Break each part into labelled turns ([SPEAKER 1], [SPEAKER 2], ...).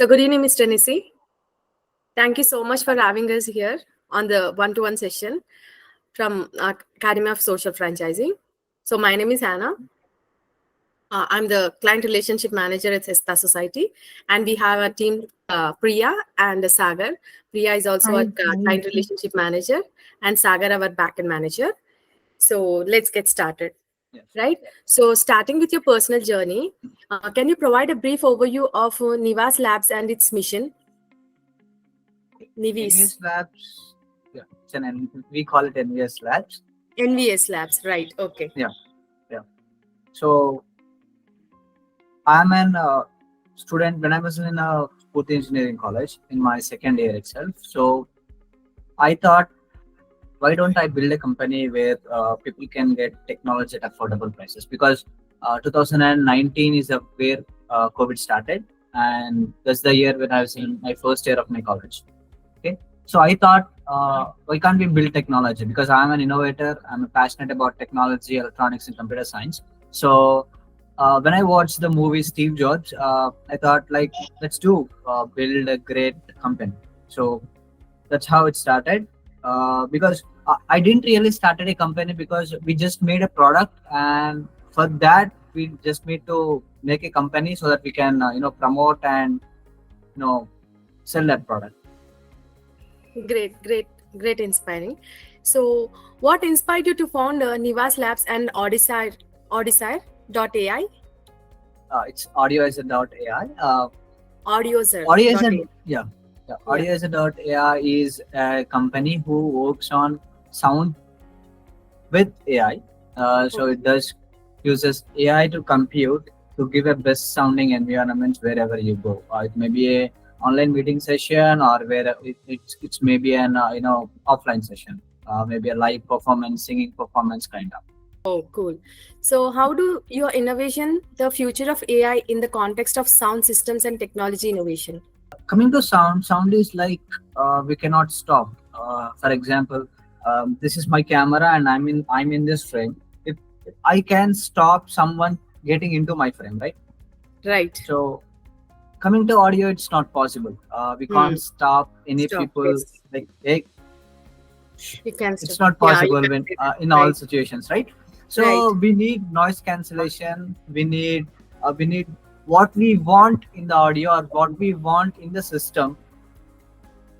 [SPEAKER 1] So good evening, Mr. Nissi. Thank you so much for having us here on the one-to-one session from Academy of Social Franchising. So my name is Hannah. I'm the client relationship manager at Estah Society, and we have a team, Priya and Sagar. Priya is also a client relationship manager, and Sagar our backend manager. So let's get started.
[SPEAKER 2] Yes.
[SPEAKER 1] Right. So starting with your personal journey, can you provide a brief overview of NveeaS Labs and its mission?
[SPEAKER 2] NveeaS Labs, we call it NveeaS Labs.
[SPEAKER 1] NveeaS Labs, right? Okay.
[SPEAKER 2] Yeah. So I'm an student when I was in a food engineering college in my second year itself. So I thought, why don't I build a company where people can get technology at affordable prices? Because 2019 is where COVID started, and that's the year when I was in my first year of my college. Okay, so I thought, why can't we build technology? Because I'm an innovator, I'm passionate about technology, electronics, and computer science. So when I watched the movie Steve Jobs, I thought, like, let's build a great company. So that's how it started. Because I didn't really started a company because we just made a product, and for that we just need to make a company so that we can promote and sell that product.
[SPEAKER 1] Great, inspiring. So what inspired you to found NveeaS Labs and Audiser.AI?
[SPEAKER 2] It's AUDIOSER.AI.
[SPEAKER 1] Audioser.
[SPEAKER 2] Yeah. AUDIOSER.AI is a company who works on sound with AI. So it uses AI to compute to give a best sounding environment wherever you go. It may be a online meeting session, or where it's maybe an offline session, maybe a live performance, singing performance kind of.
[SPEAKER 1] Oh, cool. So how do you envision the future of AI in the context of sound systems and technology innovation?
[SPEAKER 2] Coming to sound is like we cannot stop. For example, this is my camera and I'm in this frame. If I can stop someone getting into my frame, right?
[SPEAKER 1] Right.
[SPEAKER 2] So coming to audio, it's not possible. We can't stop any people.
[SPEAKER 1] Yes.
[SPEAKER 2] Like, hey,
[SPEAKER 1] You can
[SPEAKER 2] it's not possible when in all situations, right? So we need noise cancellation. We need what we want in the audio or what we want in the system,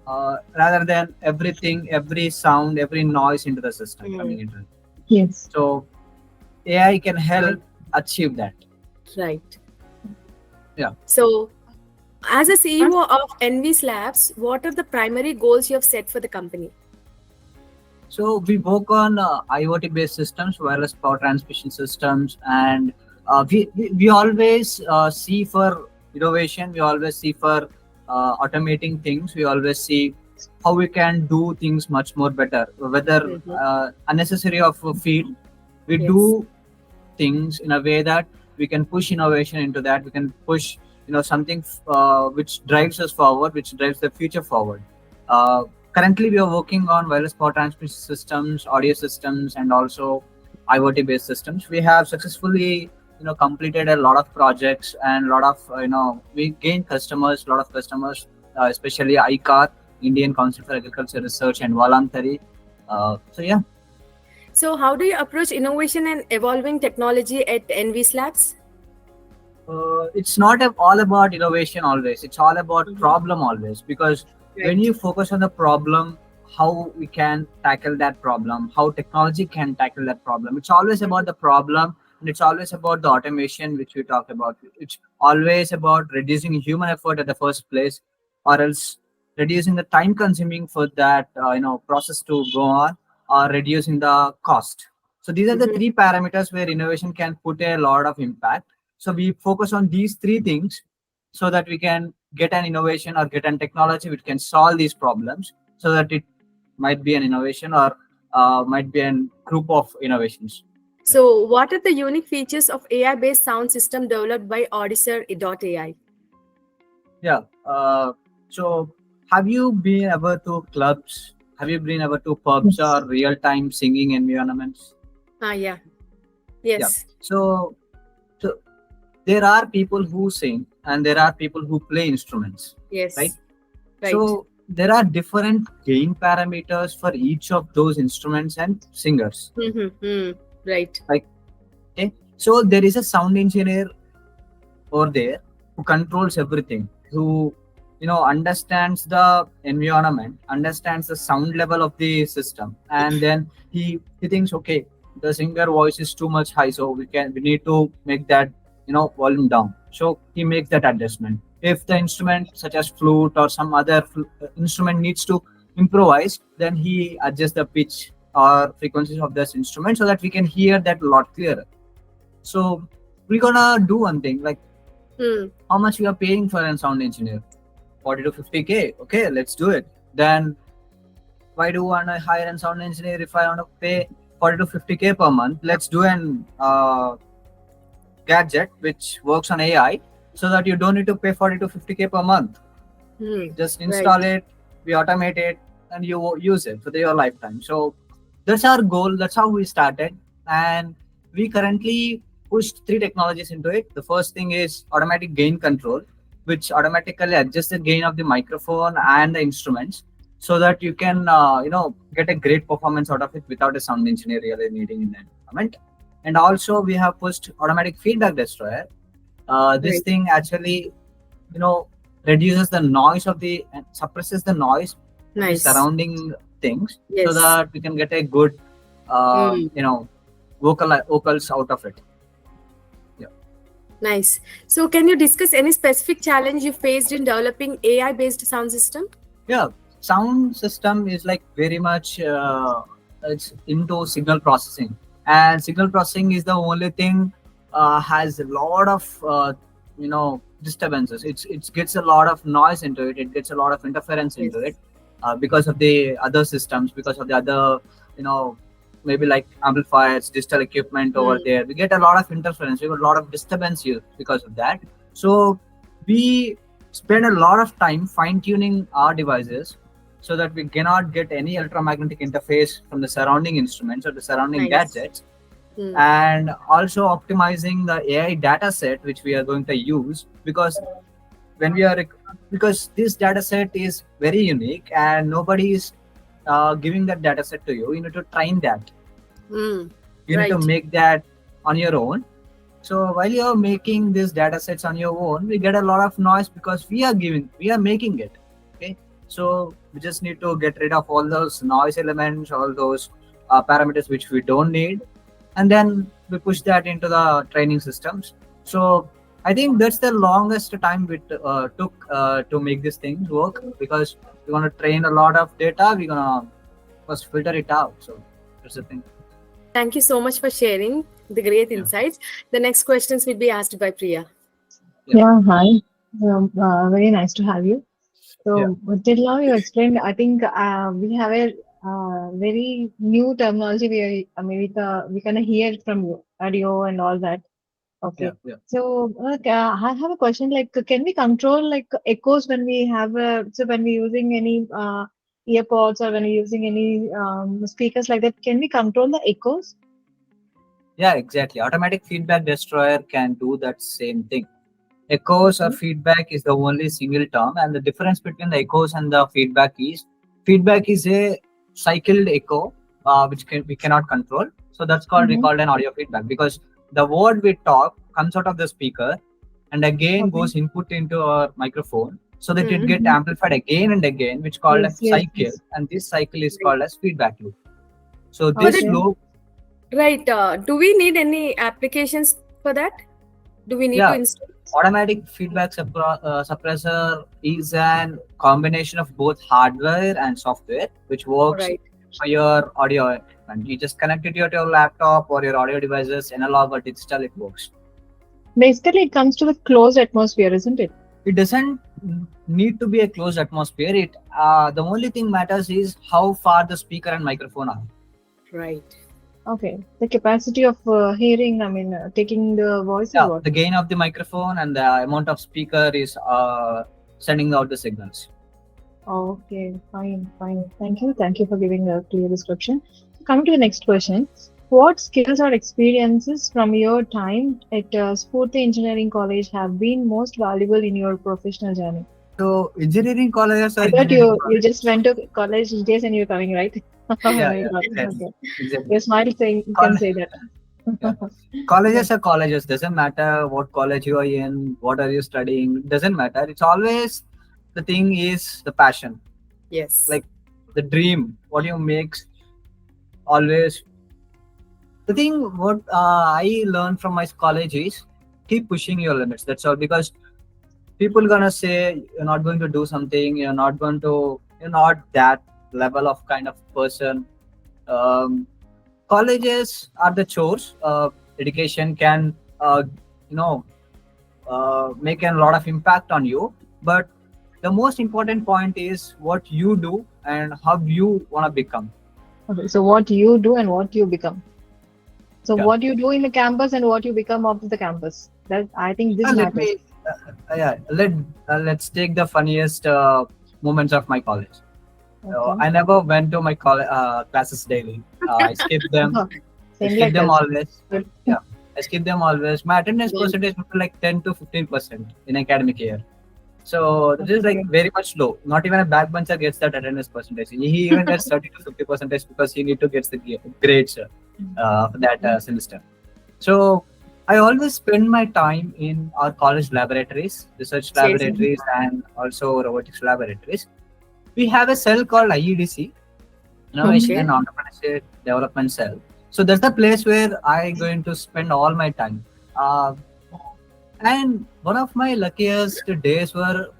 [SPEAKER 2] rather than every sound, every noise into the system coming into it.
[SPEAKER 3] Yes.
[SPEAKER 2] So AI can help achieve that.
[SPEAKER 1] Right.
[SPEAKER 2] Yeah.
[SPEAKER 1] So as a CEO of NveeaS Labs, what are the primary goals you have set for the company?
[SPEAKER 2] So we work on IoT-based systems, wireless power transmission systems, and we always see for innovation. We always see for automating things. We always see how we can do things much more better. Whether unnecessary of a field, we do things in a way that we can push innovation into that. We can push something which drives us forward, which drives the future forward. Currently, we are working on wireless power transmission systems, audio systems, and also IoT-based systems. We have successfully, completed a lot of projects, and a lot of, we gained customers, a lot of customers, especially ICAR, Indian Council for Agriculture Research, and Voluntary. So yeah.
[SPEAKER 1] So how do you approach innovation and evolving technology at NveeaS Labs?
[SPEAKER 2] It's not all about innovation always. It's all about problem always, because when you focus on the problem, how we can tackle that problem, how technology can tackle that problem. It's always about the problem, and it's always about the automation, which we talked about. It's always about reducing human effort at the first place, or else reducing the time consuming for that process to go on, or reducing the cost. So these are the three parameters where innovation can put a lot of impact. So we focus on these three things so that we can get an innovation or get an technology which can solve these problems, so that it might be an innovation or might be a group of innovations.
[SPEAKER 1] So what are the unique features of AI-based sound system developed by Audiser.AI?
[SPEAKER 2] Yeah. So have you been ever to clubs? Have you been ever to pubs or real-time singing environments?
[SPEAKER 1] Yeah. Yes.
[SPEAKER 2] Yeah. So there are people who sing, and there are people who play instruments,
[SPEAKER 1] Yes.
[SPEAKER 2] right?
[SPEAKER 1] Right.
[SPEAKER 2] So there are different gain parameters for each of those instruments and singers.
[SPEAKER 1] Right.
[SPEAKER 2] Like, okay, so there is a sound engineer over there who controls everything, who understands the environment, understands the sound level of the system, and then he thinks, okay, the singer voice is too much high, so we need to make that volume down. So he makes that adjustment. If the instrument such as flute or some other instrument needs to improvise, then he adjusts the pitch or frequencies of this instrument so that we can hear that a lot clearer. So we're gonna do one thing, like, how much we are paying for a sound engineer? 40 to 50K. Okay, let's do it. Then why do you want to hire a sound engineer if I want to pay 40 to 50K per month? Let's do an gadget which works on AI so that you don't need to pay 40 to 50K per month. Just install it, we automate it, and you use it for your lifetime. So that's our goal. That's how we started. And we currently pushed 3 technologies into it. The first thing is automatic gain control, which automatically adjusts the gain of the microphone and the instruments so that you can get a great performance out of it without a sound engineer really needing in the environment. And also we have pushed automatic feedback destroyer. This thing actually reduces the noise of the and suppresses the noise of the surrounding things so that we can get a good vocals out of it.
[SPEAKER 1] Nice. So can you discuss any specific challenge you faced in developing AI based sound system?
[SPEAKER 2] Yeah, sound system is like very much it's into signal processing, and signal processing is the only thing has a lot of disturbances. It gets a lot of noise into it. It gets a lot of interference into it because of the other systems, because of the other maybe like amplifiers, digital equipment over there. We get a lot of interference. We get a lot of disturbance here because of that. So we spend a lot of time fine tuning our devices so that we cannot get any electromagnetic interface from the surrounding instruments or the surrounding gadgets. And also optimizing the AI data set which we are going to use, because because this data set is very unique and nobody is giving that data set to you. You need to train that. You need to make that on your own. So while you're making these data sets on your own, we get a lot of noise because we are making it. Okay, so we just need to get rid of all those noise elements, all those parameters which we don't need, and then we push that into the training systems. So I think that's the longest time it took to make these things work, because we're going to train a lot of data. We're going to first filter it out. So that's the thing.
[SPEAKER 1] Thank you so much for sharing the great insights. The next questions will be asked by Priya.
[SPEAKER 3] Yeah, hi. Very nice to have you. So till now you explained, I think we have a very new terminology we can hear from you, audio and all that. Okay. So I have a question, like, can we control like echoes when we have when we're using any earpods or when we're using any speakers like that, can we control the echoes?
[SPEAKER 2] Yeah, exactly. Automatic feedback destroyer can do that same thing. Echoes or feedback is the only single term, and the difference between the echoes and the feedback is a cycled echo which we cannot control. So that's called we called an audio feedback, because the word we talk comes out of the speaker and again goes input into our microphone so that it get amplified again and again, which called a cycle, and this cycle is called as feedback loop. So this loop.
[SPEAKER 1] Right. Do we need any applications for that? Do we need to install?
[SPEAKER 2] Automatic feedback suppressor is a combination of both hardware and software, which works for your audio equipment. You just connect it to your laptop or your audio devices, analog or digital, it works.
[SPEAKER 3] Basically, it comes to the closed atmosphere, isn't it?
[SPEAKER 2] It doesn't need to be a closed atmosphere. The only thing matters is how far the speaker and microphone are.
[SPEAKER 1] Right.
[SPEAKER 3] Okay. The capacity of hearing, taking the voice.
[SPEAKER 2] Yeah, the gain of the microphone and the amount of speaker is sending out the signals.
[SPEAKER 3] Okay, fine. Thank you for giving a clear description. Coming to the next question. what skills or experiences from your time at Spurti Engineering College have been most valuable in your professional journey?
[SPEAKER 2] So engineering colleges or
[SPEAKER 3] I thought
[SPEAKER 2] engineering
[SPEAKER 3] you just
[SPEAKER 2] college?
[SPEAKER 3] went to college these days and you're coming, right?
[SPEAKER 2] Yeah,
[SPEAKER 3] When you
[SPEAKER 2] yeah,
[SPEAKER 3] got
[SPEAKER 2] exactly,
[SPEAKER 3] okay.
[SPEAKER 2] exactly.
[SPEAKER 3] Your smile saying you can
[SPEAKER 2] Col-
[SPEAKER 3] say that.
[SPEAKER 2] yeah.
[SPEAKER 3] Yeah.
[SPEAKER 2] Colleges are colleges. Doesn't matter what college you are in, what are you studying. Doesn't matter. It's always the thing is the passion,
[SPEAKER 1] Yes.
[SPEAKER 2] like the dream. What you makes always the thing. What I learned from my college is keep pushing your limits. That's all. Because people gonna say you're not going to do something. You're not that level of kind of person. Um, Colleges are the chores. Education can you know make a lot of impact on you, but the most important point is what you do and how you want to become.
[SPEAKER 3] Okay, so what you do and what you become. So
[SPEAKER 2] Yeah.
[SPEAKER 3] what you do in the campus and what you become after the campus. That I think this
[SPEAKER 2] Let
[SPEAKER 3] matters.
[SPEAKER 2] me yeah let's take the funniest moments of my college.
[SPEAKER 3] Okay.
[SPEAKER 2] I never went to my classes daily. I skipped them. I
[SPEAKER 3] Same
[SPEAKER 2] skip
[SPEAKER 3] like
[SPEAKER 2] them
[SPEAKER 3] us.
[SPEAKER 2] always.
[SPEAKER 3] Good.
[SPEAKER 2] Yeah, I skip them always. My attendance
[SPEAKER 1] Then-
[SPEAKER 2] percentage would be like 10 to 15% in academic year. So this is like
[SPEAKER 3] Okay.
[SPEAKER 2] very much low. Not even a backbencher gets that attendance percentage. He even gets 30 to 50% because he need to get the grades for that semester. So I always spend my time in our college laboratories, research
[SPEAKER 1] Yes.
[SPEAKER 2] laboratories, and also robotics laboratories. We have a cell called IEDC, Innovation
[SPEAKER 1] Okay.
[SPEAKER 2] and Entrepreneurship Development Cell. So that's the place where I going to spend all my time. Uh, and one of my luckiest days were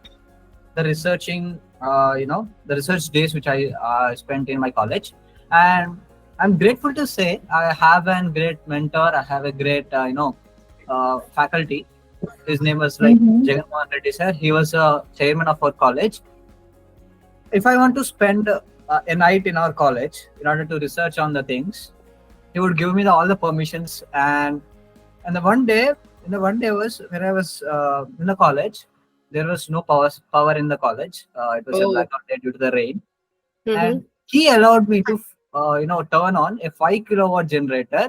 [SPEAKER 2] the researching, the research days which I spent in my college. And I'm grateful to say I have a great mentor. I have a great, faculty. His name was like
[SPEAKER 3] Mm-hmm.
[SPEAKER 2] Jagan Mohan Reddy sir. He was a chairman of our college. If I want to spend a night in our college in order to research on the things, he would give me all the permissions. And the one day was when I was in the college. There was no power in the college. It was a
[SPEAKER 1] Oh.
[SPEAKER 2] blackout day due to the rain,
[SPEAKER 1] Mm-hmm.
[SPEAKER 2] and he allowed me to turn on a 5 kilowatt generator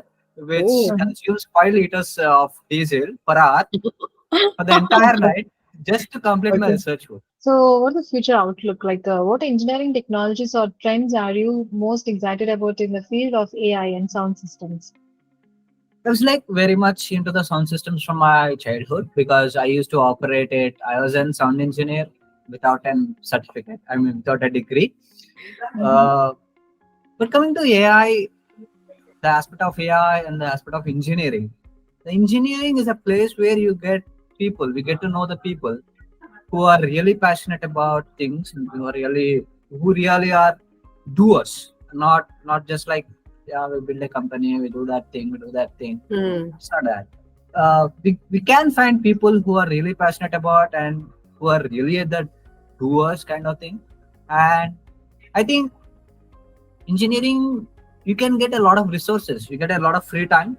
[SPEAKER 2] which
[SPEAKER 1] Oh.
[SPEAKER 2] consumes 5 liters of diesel per hour for the entire night just to complete my
[SPEAKER 3] Okay.
[SPEAKER 2] research work.
[SPEAKER 3] So, what's the future outlook like? What engineering technologies or trends are you most excited about in the field of AI and sound systems?
[SPEAKER 2] I was like very much into the sound systems from my childhood because I used to operate it. I was a sound engineer without a certificate. I mean, without a degree.
[SPEAKER 3] Mm-hmm.
[SPEAKER 2] Uh, but coming to AI, the aspect of AI and the aspect of engineering, the engineering is a place where you get people. We get to know the people who are really passionate about things and who really are doers, not just like yeah we build a company, we do that thing, we do that thing.
[SPEAKER 1] Hmm.
[SPEAKER 2] It's not that. We can find people who are really passionate about and who are really at the doers kind of thing. And I think engineering, you can get a lot of resources, you get a lot of free time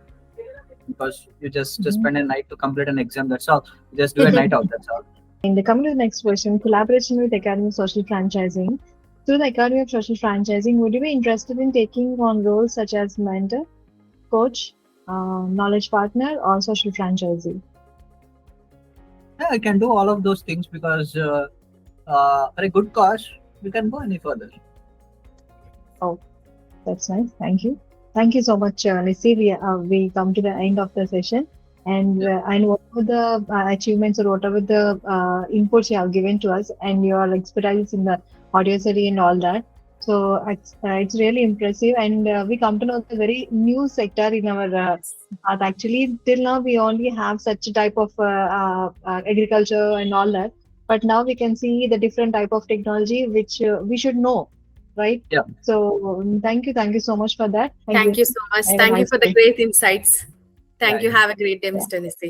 [SPEAKER 2] because you just
[SPEAKER 3] Mm-hmm.
[SPEAKER 2] spend a night to complete an exam. That's all. You just do a night out. That's all.
[SPEAKER 3] And coming to the next question, collaboration with Academy of Social Franchising. Through the Academy of Social Franchising, would you be interested in taking on roles such as mentor, coach, knowledge partner, or social franchisee?
[SPEAKER 2] Yeah, I can do all of those things because for a good cause, we can go any further.
[SPEAKER 3] Oh, that's nice. Thank you. Thank you so much, Nissi. We come to the end of the session,
[SPEAKER 2] Yeah.
[SPEAKER 3] and whatever the achievements or whatever the inputs you have given to us, and your expertise in the audio study and all that. So it's really impressive, and we come to know the very new sector in our path. Actually, till now we only have such a type of agriculture and all that, but now we can see the different type of technology which we should know, right?
[SPEAKER 2] Yeah.
[SPEAKER 3] So thank you so much for that. Thank
[SPEAKER 1] Thank
[SPEAKER 3] you.
[SPEAKER 1] you so much.
[SPEAKER 3] Have a
[SPEAKER 1] Thank you
[SPEAKER 3] nice
[SPEAKER 1] for the
[SPEAKER 3] day.
[SPEAKER 1] great insights.
[SPEAKER 2] Yeah.
[SPEAKER 1] Thank you.
[SPEAKER 2] Yeah.
[SPEAKER 1] Have a great day,
[SPEAKER 3] Yeah.
[SPEAKER 1] Mr. Nissi.